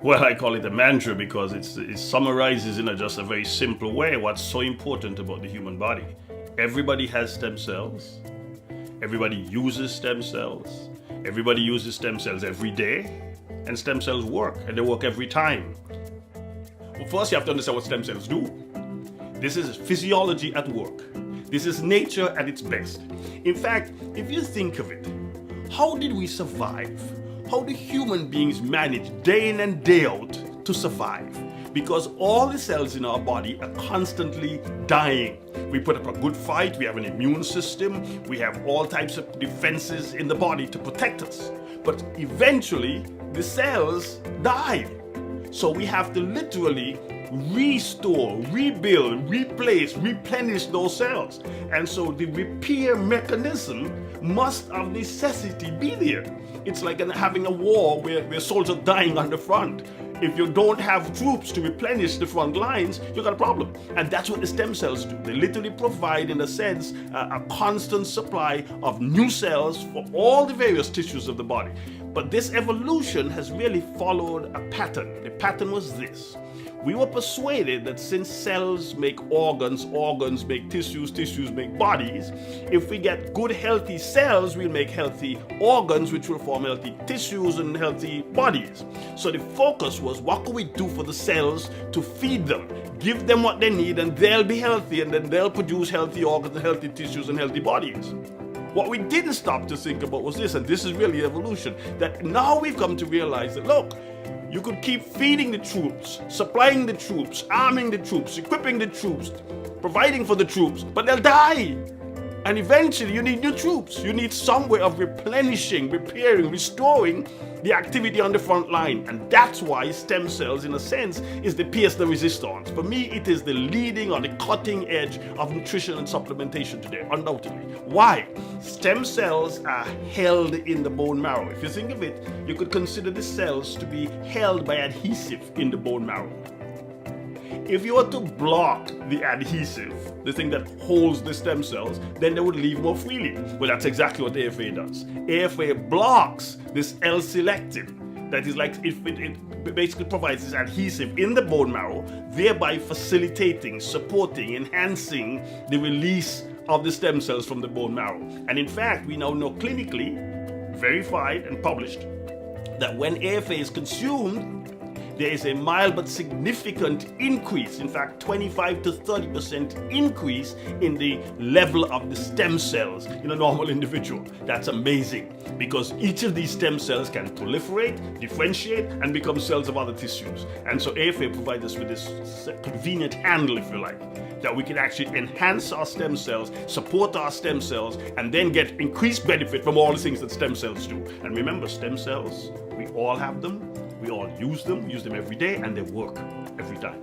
Well, I call it a mantra because it summarizes in just a very simple way what's so important about the human body. Everybody has stem cells. Everybody uses stem cells. Everybody uses stem cells every day. And stem cells work, and they work every time. Well, first you have to understand what stem cells do. This is physiology at work. This is nature at its best. In fact, if you think of it, how did we survive? How do human beings manage day in and day out to survive? Because all the cells in our body are constantly dying. We put up a good fight, we have an immune system, we have all types of defenses in the body to protect us. But eventually, the cells die. So we have to literally restore, rebuild, replace, replenish those cells. And so the repair mechanism must of necessity be there. It's like having a war where soldiers are dying on the front. If you don't have troops to replenish the front lines, you got a problem. And that's what the stem cells do. They literally provide, in a sense, a constant supply of new cells for all the various tissues of the body. But this evolution has really followed a pattern. The pattern was this. We were persuaded that since cells make organs, organs make tissues, tissues make bodies, if we get good healthy cells, we'll make healthy organs, which will form healthy tissues and healthy bodies. So the focus was, what can we do for the cells to feed them? Give them what they need and they'll be healthy, and then they'll produce healthy organs and healthy tissues and healthy bodies. What we didn't stop to think about was this, and this is really evolution, that now we've come to realize that, look, you could keep feeding the troops, supplying the troops, arming the troops, equipping the troops, providing for the troops, but they'll die. And eventually you need new troops. You need some way of replenishing, repairing, restoring the activity on the front line. And that's why stem cells, in a sense, is the pièce de resistance. For me, it is the leading or the cutting edge of nutrition and supplementation today, undoubtedly. Why? Stem cells are held in the bone marrow. If you think of it, you could consider the cells to be held by adhesive in the bone marrow. If you were to block the adhesive, the thing that holds the stem cells, then they would leave more freely. Well, that's exactly what AFA does. AFA blocks this L-selectin. That is like, it basically provides this adhesive in the bone marrow, thereby facilitating, supporting, enhancing the release of the stem cells from the bone marrow. And in fact, we now know clinically, verified and published, that when AFA is consumed, there is a mild but significant increase, in fact 25 to 30% increase in the level of the stem cells in a normal individual. That's amazing, because each of these stem cells can proliferate, differentiate, and become cells of other tissues. And so AFA provides us with this convenient handle, if you like, that we can actually enhance our stem cells, support our stem cells, and then get increased benefit from all the things that stem cells do. And remember, stem cells, we all have them. We all use them every day, and they work every time.